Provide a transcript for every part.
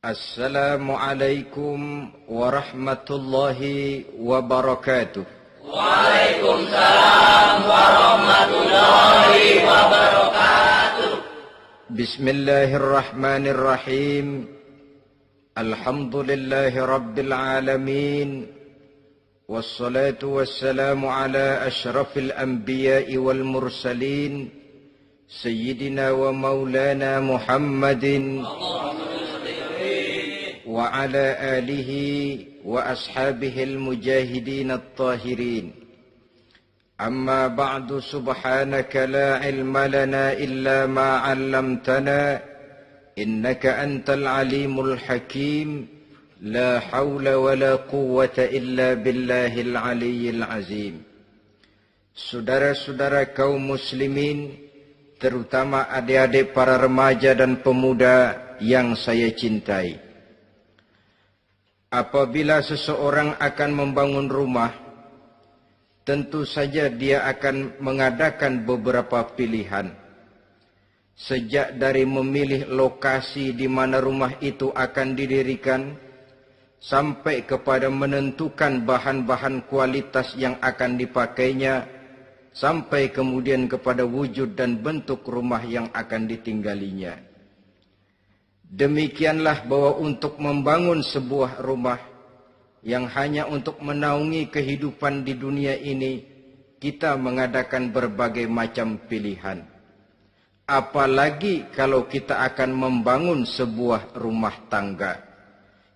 Assalamualaikum warahmatullahi wabarakatuh. Waalaikumsalam warahmatullahi wabarakatuh. Bismillahirrahmanirrahim. Alhamdulillahi rabbil alamin. Wassalatu wassalamu ala ashrafil anbiya'i wal mursalin. Sayyidina wa maulana Muhammadin wa ala alihi wa ashabihil mujahidin at-tahirin. Amma ba'du, subhanaka la ilma lana illa ma 'allamtana innaka antal alimul hakim. La hawla wa la quwwata illa billahil aliyyil azim. Saudara-saudara kaum muslimin, terutama adik-adik para remaja dan pemuda yang saya cintai. Apabila seseorang akan membangun rumah, tentu saja dia akan mengadakan beberapa pilihan. Sejak dari memilih lokasi di mana rumah itu akan didirikan, sampai kepada menentukan bahan-bahan kualitas yang akan dipakainya, sampai kemudian kepada wujud dan bentuk rumah yang akan ditinggalinya. Demikianlah bahwa untuk membangun sebuah rumah yang hanya untuk menaungi kehidupan di dunia ini, kita mengadakan berbagai macam pilihan. Apalagi kalau kita akan membangun sebuah rumah tangga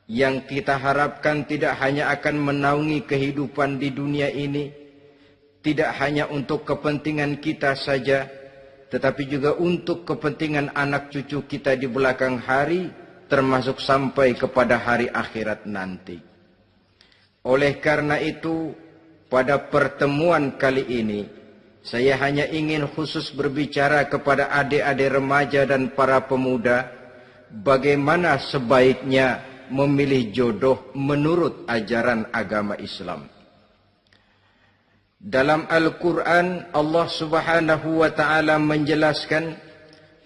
yang kita harapkan tidak hanya akan menaungi kehidupan di dunia ini, tidak hanya untuk kepentingan kita saja, tetapi juga untuk kepentingan anak cucu kita di belakang hari, termasuk sampai kepada hari akhirat nanti. Oleh karena itu, pada pertemuan kali ini, saya hanya ingin khusus berbicara kepada adik-adik remaja dan para pemuda, bagaimana sebaiknya memilih jodoh menurut ajaran agama Islam. Dalam Al-Quran, Allah subhanahu wa ta'ala menjelaskan,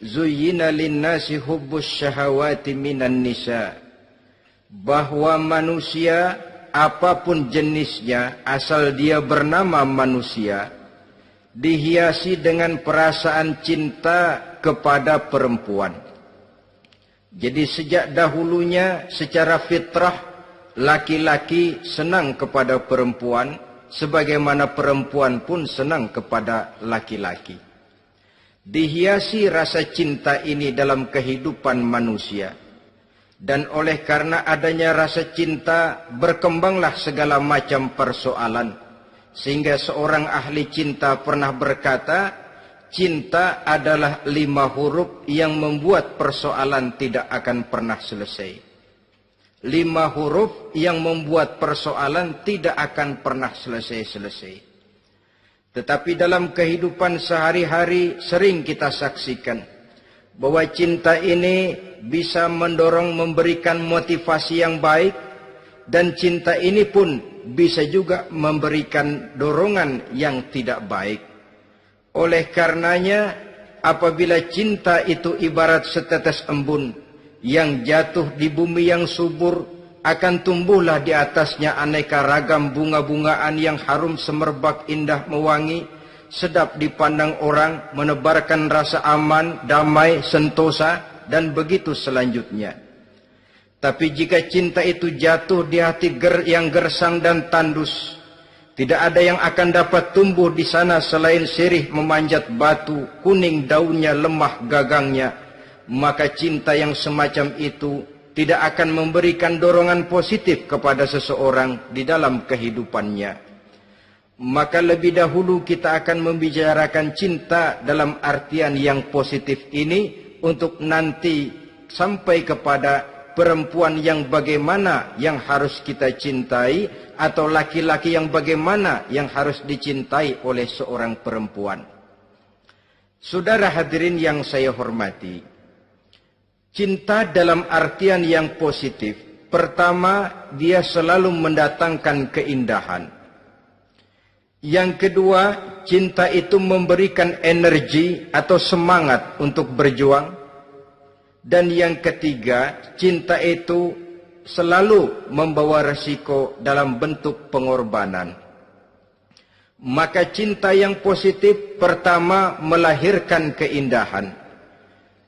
Zuyyina linnasi hubbus syahawati minan nisa. Bahwa manusia, apapun jenisnya, asal dia bernama manusia, dihiasi dengan perasaan cinta kepada perempuan. Jadi sejak dahulunya, secara fitrah, laki-laki senang kepada perempuan, sebagaimana perempuan pun senang kepada laki-laki. Dihiasi rasa cinta ini dalam kehidupan manusia. Dan oleh karena adanya rasa cinta, berkembanglah segala macam persoalan. Sehingga seorang ahli cinta pernah berkata, cinta adalah 5 huruf yang membuat persoalan tidak akan pernah selesai. 5 huruf yang membuat persoalan tidak akan pernah selesai-selesai. Tetapi dalam kehidupan sehari-hari sering kita saksikan bahwa cinta ini bisa mendorong, memberikan motivasi yang baik, dan cinta ini pun bisa juga memberikan dorongan yang tidak baik. Oleh karenanya, apabila cinta itu ibarat setetes embun yang jatuh di bumi yang subur, akan tumbuhlah di atasnya aneka ragam bunga-bungaan yang harum semerbak, indah mewangi, sedap dipandang orang, menebarkan rasa aman, damai, sentosa, dan begitu selanjutnya. Tapi jika cinta itu jatuh di hati yang gersang dan tandus, tidak ada yang akan dapat tumbuh di sana selain sirih memanjat batu, kuning daunnya, lemah gagangnya. Maka cinta yang semacam itu tidak akan memberikan dorongan positif kepada seseorang di dalam kehidupannya. Maka lebih dahulu kita akan membicarakan cinta dalam artian yang positif ini, untuk nanti sampai kepada perempuan yang bagaimana yang harus kita cintai, atau laki-laki yang bagaimana yang harus dicintai oleh seorang perempuan. Saudara hadirin yang saya hormati, cinta dalam artian yang positif Pertama, dia selalu mendatangkan keindahan. Yang kedua, cinta itu memberikan energi atau semangat untuk berjuang. Dan yang ketiga, cinta itu selalu membawa resiko dalam bentuk pengorbanan. Maka cinta yang positif pertama melahirkan keindahan.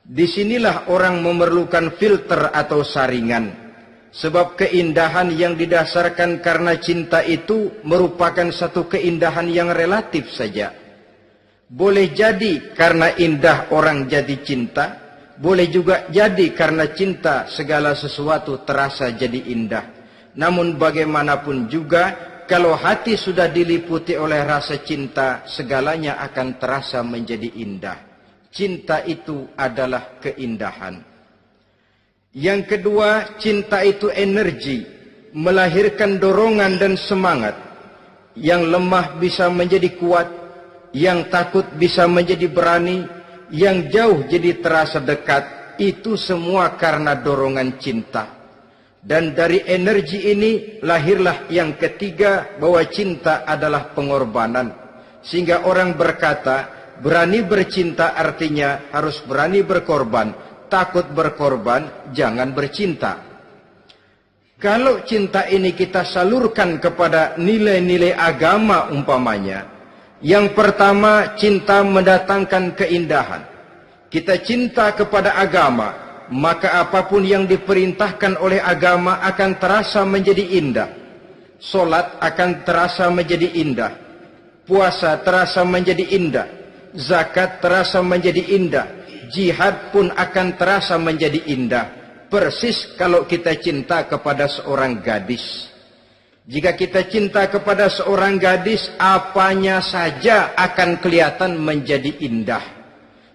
Disinilah orang memerlukan filter atau saringan. Sebab keindahan yang didasarkan karena cinta itu merupakan satu keindahan yang relatif saja. Boleh jadi karena indah orang jadi cinta, boleh juga jadi karena cinta segala sesuatu terasa jadi indah. Namun bagaimanapun juga, kalau hati sudah diliputi oleh rasa cinta, segalanya akan terasa menjadi indah. Cinta itu adalah keindahan. Yang kedua, cinta itu energi, melahirkan dorongan dan semangat. Yang lemah bisa menjadi kuat, yang takut bisa menjadi berani, yang jauh jadi terasa dekat. Itu semua karena dorongan cinta. Dan dari energi ini lahirlah yang ketiga, bahwa cinta adalah pengorbanan. Sehingga orang berkata, berani bercinta artinya harus berani berkorban. Takut berkorban, jangan bercinta. Kalau cinta ini kita salurkan kepada nilai-nilai agama umpamanya, yang pertama, cinta mendatangkan keindahan. Kita cinta kepada agama, maka apapun yang diperintahkan oleh agama akan terasa menjadi indah. Solat akan terasa menjadi indah. Puasa terasa menjadi indah. Zakat terasa menjadi indah. Jihad pun akan terasa menjadi indah. Persis kalau kita cinta kepada seorang gadis. Jika kita cinta kepada seorang gadis, apanya saja akan kelihatan menjadi indah.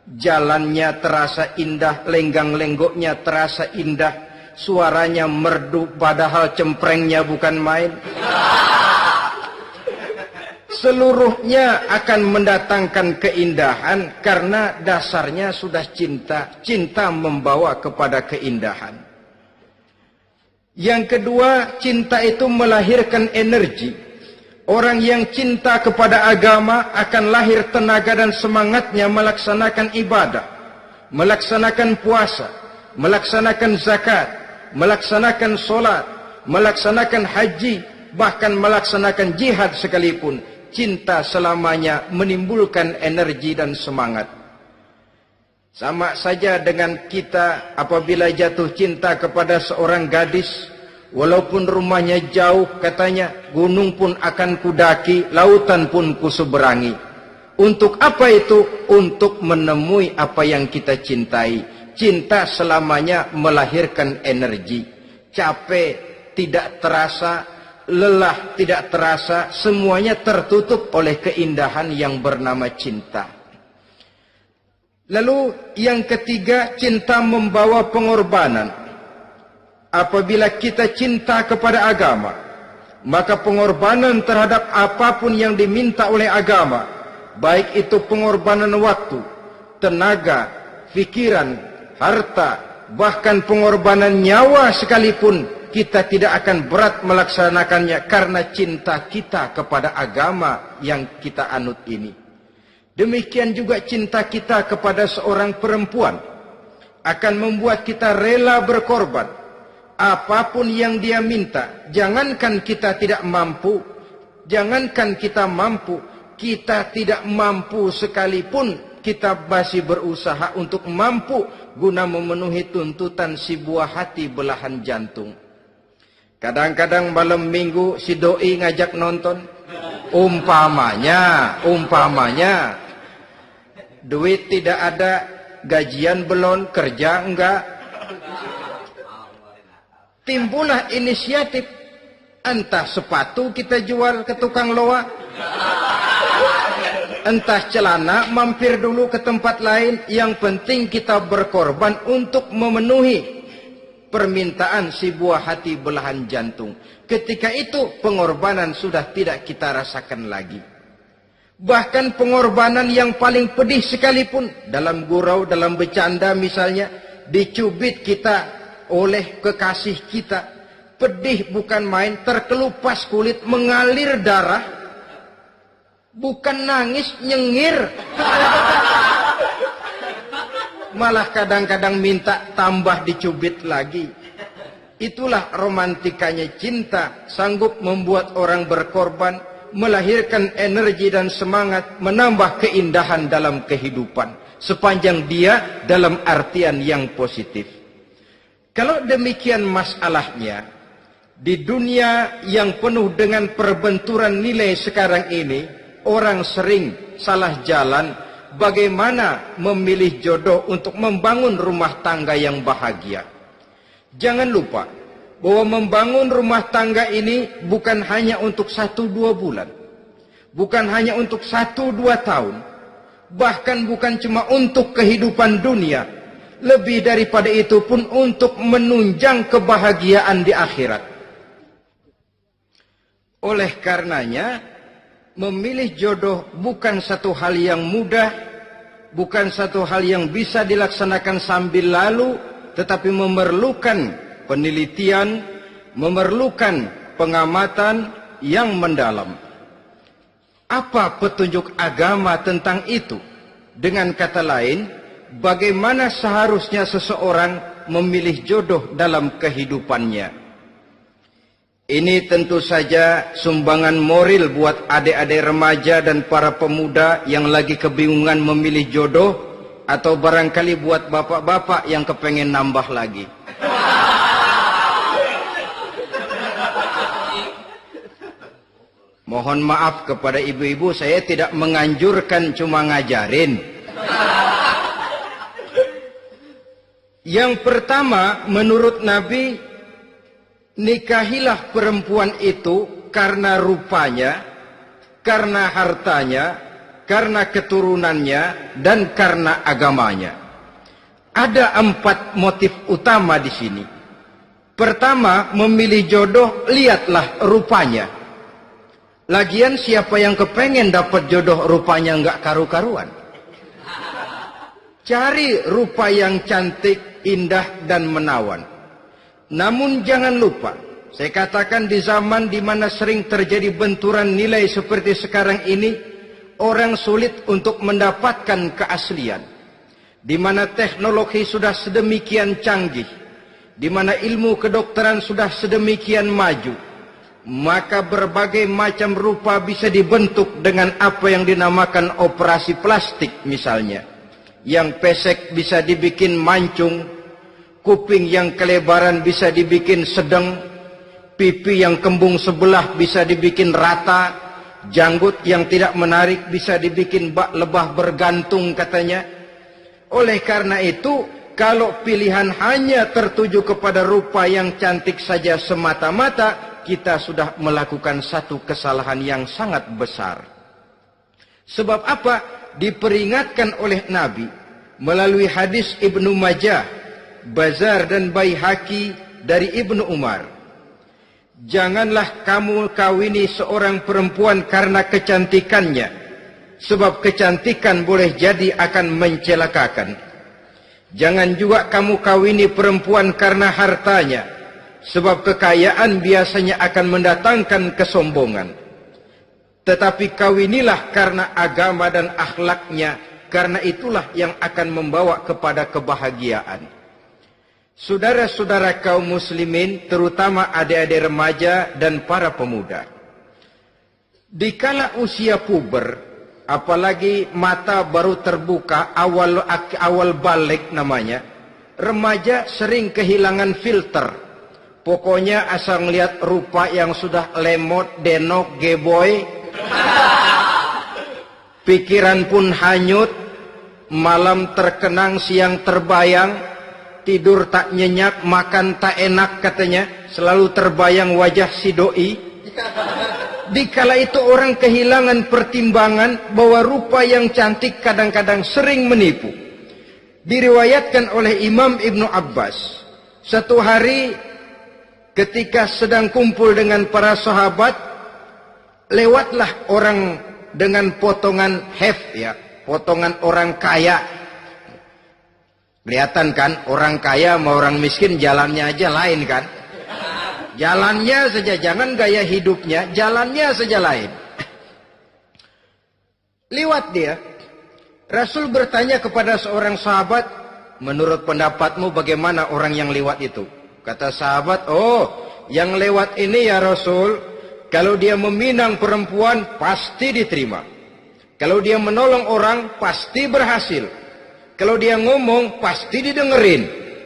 Jalannya terasa indah, lenggang-lenggoknya terasa indah, suaranya merdu padahal cemprengnya bukan main. Seluruhnya akan mendatangkan keindahan karena dasarnya sudah cinta. Cinta membawa kepada keindahan. Yang kedua, cinta itu melahirkan energi. Orang yang cinta kepada agama akan lahir tenaga dan semangatnya melaksanakan ibadah, melaksanakan puasa, melaksanakan zakat, melaksanakan solat, melaksanakan haji, bahkan melaksanakan jihad sekalipun. Cinta selamanya menimbulkan energi dan semangat. Sama saja dengan kita apabila jatuh cinta kepada seorang gadis, walaupun rumahnya jauh, katanya, gunung pun akan kudaki, lautan pun kuseberangi. Untuk apa itu? Untuk menemui apa yang kita cintai. Cinta selamanya melahirkan energi. Capek tidak terasa, lelah tidak terasa, semuanya tertutup oleh keindahan yang bernama cinta. Lalu yang ketiga, cinta membawa pengorbanan. Apabila kita cinta kepada agama, maka pengorbanan terhadap apapun yang diminta oleh agama, baik itu pengorbanan waktu, tenaga, pikiran, harta, bahkan pengorbanan nyawa sekalipun, kita tidak akan berat melaksanakannya karena cinta kita kepada agama yang kita anut ini. Demikian juga cinta kita kepada seorang perempuan akan membuat kita rela berkorban. Apapun yang dia minta, jangankan kita tidak mampu, jangankan kita mampu, kita tidak mampu sekalipun, kita masih berusaha untuk mampu guna memenuhi tuntutan si buah hati belahan jantung. Kadang-kadang malam minggu si doi ngajak nonton. Umpamanya, duit tidak ada, gajian belum, kerja enggak. Timbullah inisiatif. Entah sepatu kita jual ke tukang loa, entah celana mampir dulu ke tempat lain. Yang penting kita berkorban untuk memenuhi permintaan si buah hati belahan jantung. Ketika itu pengorbanan sudah tidak kita rasakan lagi. Bahkan pengorbanan yang paling pedih sekalipun, dalam gurau, dalam bercanda misalnya, dicubit kita oleh kekasih kita, pedih bukan main, terkelupas kulit, mengalir darah, bukan nangis, nyengir. Malah kadang-kadang minta tambah dicubit lagi. Itulah romantikanya cinta, sanggup membuat orang berkorban, melahirkan energi dan semangat, menambah keindahan dalam kehidupan, sepanjang dia dalam artian yang positif. Kalau demikian masalahnya, di dunia yang penuh dengan perbenturan nilai sekarang ini, orang sering salah jalan bagaimana memilih jodoh untuk membangun rumah tangga yang bahagia. Jangan lupa bahwa membangun rumah tangga ini bukan hanya untuk 1-2 bulan, bukan hanya untuk 1-2 tahun, bahkan bukan cuma untuk kehidupan dunia, lebih daripada itu pun untuk menunjang kebahagiaan di akhirat. Oleh karenanya, memilih jodoh bukan satu hal yang mudah, bukan satu hal yang bisa dilaksanakan sambil lalu, tetapi memerlukan penelitian, memerlukan pengamatan yang mendalam. Apa petunjuk agama tentang itu? Dengan kata lain, bagaimana seharusnya seseorang memilih jodoh dalam kehidupannya? Ini tentu saja sumbangan moral buat adik-adik remaja dan para pemuda yang lagi kebingungan memilih jodoh, atau barangkali buat bapak-bapak yang kepengen nambah lagi. Mohon maaf kepada ibu-ibu, saya tidak menganjurkan, cuma ngajarin. Yang pertama, menurut Nabi, nikahilah perempuan itu karena rupanya, karena hartanya, karena keturunannya, dan karena agamanya. Ada 4 motif utama di sini. Pertama, memilih jodoh, lihatlah rupanya. Lagian siapa yang kepengen dapat jodoh rupanya nggak karu-karuan? Cari rupa yang cantik, indah, dan menawan. Namun jangan lupa, saya katakan di zaman di mana sering terjadi benturan nilai seperti sekarang ini, orang sulit untuk mendapatkan keaslian. Di mana teknologi sudah sedemikian canggih, di mana ilmu kedokteran sudah sedemikian maju, maka berbagai macam rupa bisa dibentuk dengan apa yang dinamakan operasi plastik misalnya. Yang pesek bisa dibikin mancung, kuping yang kelebaran bisa dibikin sedang, pipi yang kembung sebelah bisa dibikin rata, janggut yang tidak menarik bisa dibikin bak lebah bergantung katanya. Oleh karena itu, kalau pilihan hanya tertuju kepada rupa yang cantik saja semata-mata, kita sudah melakukan satu kesalahan yang sangat besar. Sebab apa? Diperingatkan oleh Nabi melalui hadis Ibnu Majah, Bazar dan Baihaqi dari Ibnu Umar. Janganlah kamu kawini seorang perempuan karena kecantikannya, sebab kecantikan boleh jadi akan mencelakakan. Jangan juga kamu kawini perempuan karena hartanya, sebab kekayaan biasanya akan mendatangkan kesombongan. Tetapi kawinilah karena agama dan akhlaknya, karena itulah yang akan membawa kepada kebahagiaan. Saudara-saudara kaum muslimin, terutama adik-adik remaja dan para pemuda, dikala usia puber, apalagi mata baru terbuka, awal balik namanya, remaja sering kehilangan filter. Pokoknya asal ngelihat rupa yang sudah lemot, denok, geboy, pikiran pun hanyut, malam terkenang, siang terbayang, tidur tak nyenyak, makan tak enak katanya, selalu terbayang wajah si doi. Dikala itu orang kehilangan pertimbangan bahwa rupa yang cantik kadang-kadang sering menipu. Diriwayatkan oleh Imam Ibnu Abbas, satu hari ketika sedang kumpul dengan para sahabat, lewatlah orang dengan potongan ya, potongan orang kaya. Kelihatan kan, orang kaya sama orang miskin jalannya aja lain kan. Jalannya saja, jangan gaya hidupnya, jalannya saja lain. Liwat dia. Rasul bertanya kepada seorang sahabat, menurut pendapatmu bagaimana orang yang lewat itu? Kata sahabat, oh, yang lewat ini ya Rasul, kalau dia meminang perempuan pasti diterima. Kalau dia menolong orang pasti berhasil. Kalau dia ngomong pasti didengerin.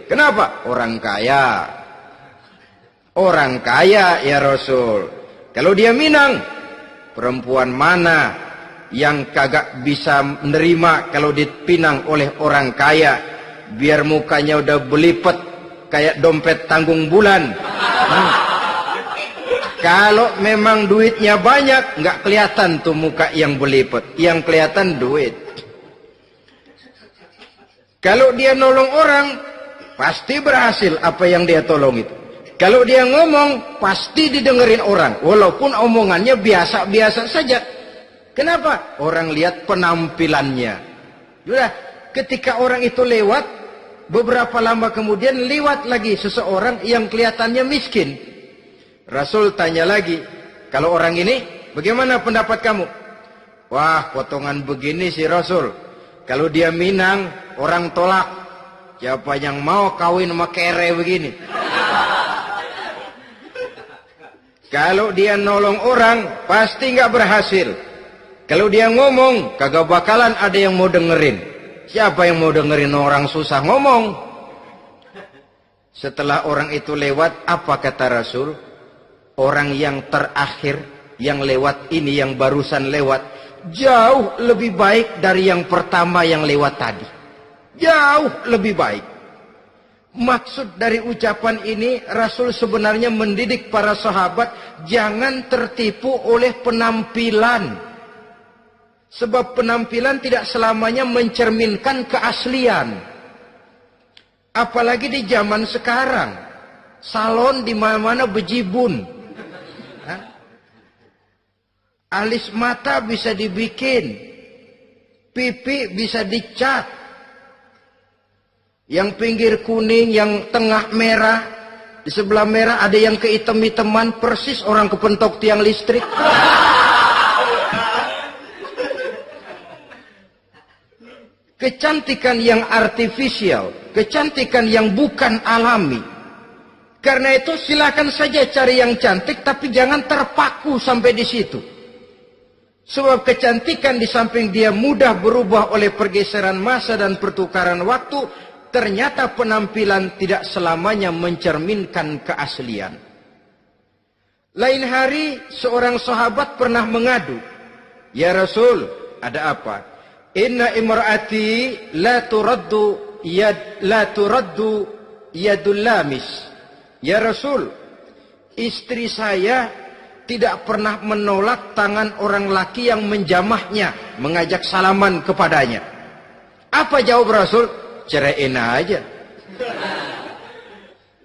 Kenapa? Orang kaya. Orang kaya ya Rasul. Kalau dia minang, perempuan mana yang kagak bisa menerima kalau dipinang oleh orang kaya? Biar mukanya udah belipet kayak dompet tanggung bulan. Kalau memang duitnya banyak, nggak kelihatan tuh muka yang belipet. Yang kelihatan duit. Kalau dia nolong orang, pasti berhasil apa yang dia tolong itu. Kalau dia ngomong, pasti didengerin orang. Walaupun omongannya biasa-biasa saja. Kenapa? Orang lihat penampilannya. Sudah, ketika orang itu lewat, beberapa lama kemudian lewat lagi seseorang yang kelihatannya miskin. Rasul tanya lagi, kalau orang ini, bagaimana pendapat kamu? Wah, potongan begini sih Rasul. Kalau dia minang, orang tolak. Siapa yang mau kawin sama kere begini? Kalau dia nolong orang, pasti nggak berhasil. Kalau dia ngomong, kagak bakalan ada yang mau dengerin. Siapa yang mau dengerin orang susah ngomong? Setelah orang itu lewat, apa kata Rasul? Orang yang terakhir, yang lewat ini, yang barusan lewat, jauh lebih baik dari yang pertama yang lewat tadi. Jauh lebih baik. Maksud dari ucapan ini, Rasul sebenarnya mendidik para sahabat jangan tertipu oleh penampilan. Sebab penampilan tidak selamanya mencerminkan keaslian. Apalagi di zaman sekarang. Salon di mana-mana bejibun. Alis mata bisa dibikin. Pipi bisa dicat. Yang pinggir kuning, yang tengah merah. Di sebelah merah ada yang kehitam-hitaman, persis orang kepentok tiang listrik. Kecantikan yang artifisial, kecantikan yang bukan alami. Karena itu silakan saja cari yang cantik, tapi jangan terpaku sampai di situ. Sebab kecantikan di samping dia mudah berubah oleh pergeseran masa dan pertukaran waktu, ternyata penampilan tidak selamanya mencerminkan keaslian. Lain hari seorang sahabat pernah mengadu, "Ya Rasul, ada apa? Inna imraati la turaddu yadul lamis." Ya Rasul, istri saya tidak pernah menolak tangan orang laki yang menjamahnya, mengajak salaman kepadanya. Apa jawab Rasul? Ceraiin aja.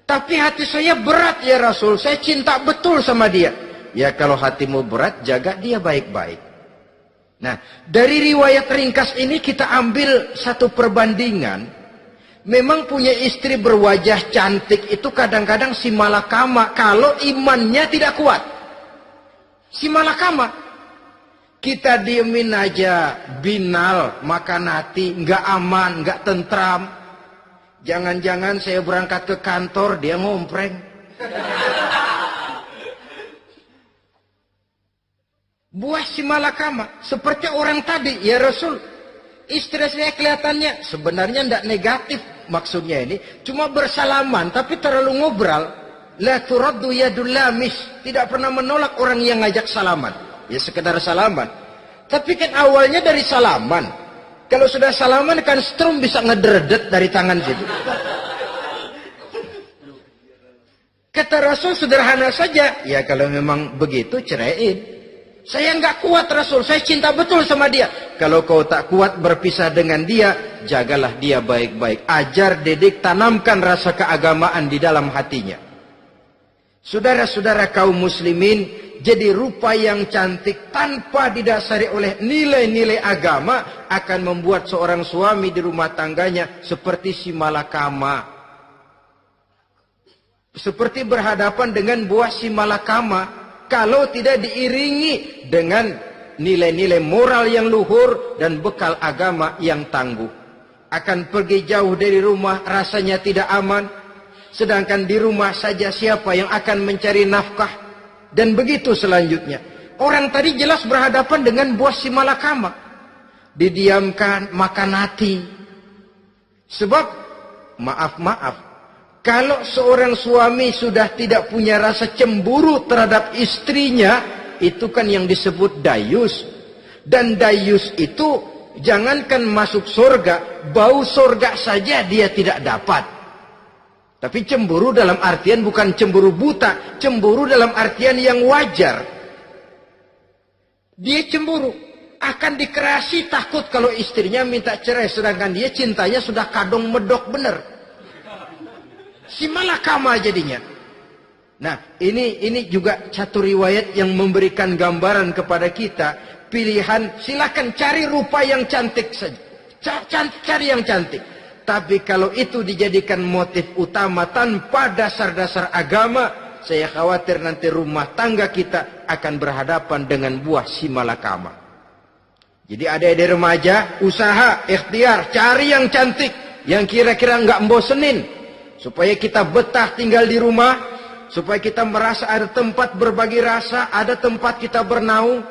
Tapi hati saya berat ya Rasul, saya cinta betul sama dia. Ya kalau hatimu berat, jaga dia baik-baik. Nah, dari riwayat ringkas ini kita ambil satu perbandingan. Memang punya istri berwajah cantik itu kadang-kadang si malakama kalau imannya tidak kuat. Si malakama. Kita diemin aja, binal, makan hati, nggak aman, nggak tentram. Jangan-jangan saya berangkat ke kantor, dia ngompreng. Buah si malakama, seperti orang tadi, ya Rasul. Istri saya kelihatannya, sebenarnya nggak negatif maksudnya ini. Cuma bersalaman, tapi terlalu ngobrol. La turaddu yadul lamis. Tidak pernah menolak orang yang ngajak salaman. Ya sekedar salaman. Tapi kan awalnya dari salaman. Kalau sudah salaman kan strum bisa ngederdet dari tangan situ. Kata Rasul sederhana saja. Ya kalau memang begitu ceraiin. Saya nggak kuat Rasul. Saya cinta betul sama dia. Kalau kau tak kuat berpisah dengan dia, jagalah dia baik-baik. Ajar, didik, tanamkan rasa keagamaan di dalam hatinya. Saudara-saudara kaum muslimin, jadi rupa yang cantik tanpa didasari oleh nilai-nilai agama akan membuat seorang suami di rumah tangganya seperti si malakama. seperti berhadapan dengan buah si malakama kalau tidak diiringi dengan nilai-nilai moral yang luhur dan bekal agama yang tangguh. Akan pergi jauh dari rumah rasanya tidak aman, sedangkan di rumah saja siapa yang akan mencari nafkah, dan begitu selanjutnya. Orang tadi jelas berhadapan dengan buah si malakama, didiamkan, makan hati. Sebab maaf, kalau seorang suami sudah tidak punya rasa cemburu terhadap istrinya, itu kan yang disebut dayus. Dan dayus itu jangankan masuk surga, bau surga saja dia tidak dapat. Tapi cemburu dalam artian bukan cemburu buta, cemburu dalam artian yang wajar. Dia cemburu, akan dikerasi takut kalau istrinya minta cerai, sedangkan dia cintanya sudah kadung medok bener. Si malakama jadinya. Nah, ini juga satu riwayat yang memberikan gambaran kepada kita. Pilihan, silakan cari rupa yang cantik saja. Cari yang cantik. Tapi kalau itu dijadikan motif utama tanpa dasar-dasar agama, saya khawatir nanti rumah tangga kita akan berhadapan dengan buah si malakama. Jadi adik-adik remaja, usaha, ikhtiar, cari yang cantik, yang kira-kira nggak membosenin. Supaya kita betah tinggal di rumah, supaya kita merasa ada tempat berbagi rasa, ada tempat kita bernaung.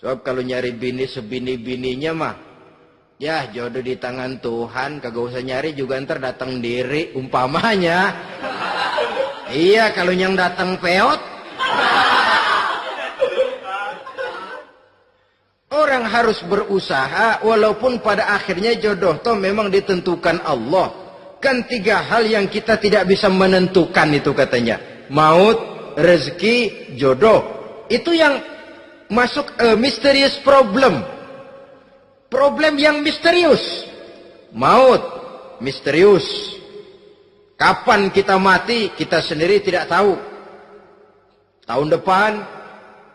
Sebab kalau nyari bini sebini-bininya mah, ya jodoh di tangan Tuhan, kagak usah nyari juga ntar datang diri umpamanya. Iya, kalau yang datang peot. Orang harus berusaha, walaupun pada akhirnya jodoh toh memang ditentukan Allah. Kan 3 hal yang kita tidak bisa menentukan itu katanya. Maut, rezeki, jodoh. Itu yang masuk mysterious problem. Problem yang misterius. Maut, misterius. Kapan kita mati, kita sendiri tidak tahu. Tahun depan,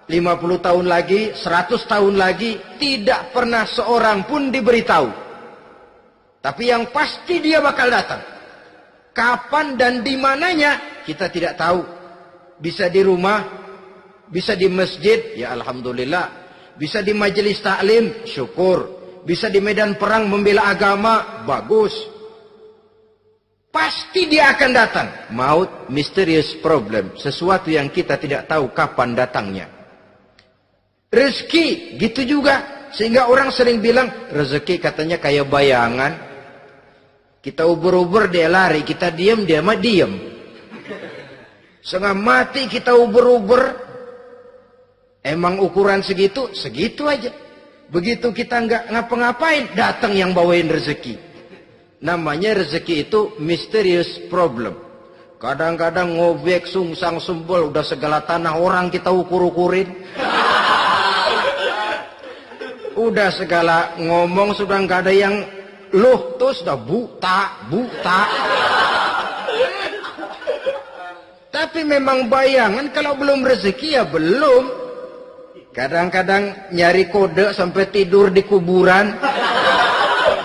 50 tahun lagi, 100 tahun lagi, tidak pernah seorang pun diberitahu. Tapi yang pasti dia bakal datang. Kapan dan di mananya kita tidak tahu. Bisa di rumah, bisa di masjid, ya alhamdulillah. Bisa di majelis taklim, syukur. Bisa di medan perang membela agama, bagus. Pasti dia akan datang. Maut, mysterious problem. Sesuatu yang kita tidak tahu kapan datangnya. Rezeki, gitu juga. Sehingga orang sering bilang, rezeki katanya kayak bayangan. Kita ubur-ubur dia lari, kita diam dia mah diam. Setengah mati kita ubur-ubur. Emang ukuran segitu, segitu aja. Begitu kita nggak ngapa-ngapain, datang yang bawain rezeki. Namanya rezeki itu mysterious problem. Kadang-kadang ngobek, sungsang, sumbul, udah segala tanah orang kita ukur-ukurin. Udah segala ngomong sudah nggak ada yang loh, terus udah buta. Tapi memang bayangan, kalau belum rezeki ya belum. Kadang-kadang nyari kode sampai tidur di kuburan.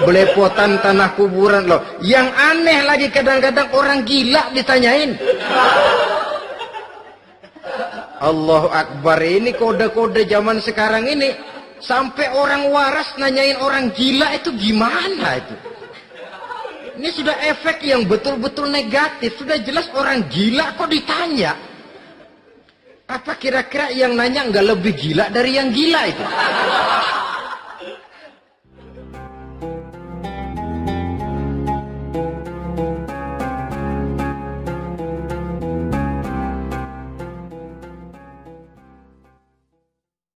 Belepotan tanah kuburan loh. Yang aneh lagi kadang-kadang orang gila ditanyain. Allahu Akbar, ini kode-kode zaman sekarang ini. Sampai orang waras nanyain orang gila, itu gimana itu? Ini sudah efek yang betul-betul negatif. Sudah jelas orang gila kok ditanya. Apa kira-kira yang nanya nggak lebih gila dari yang gila itu?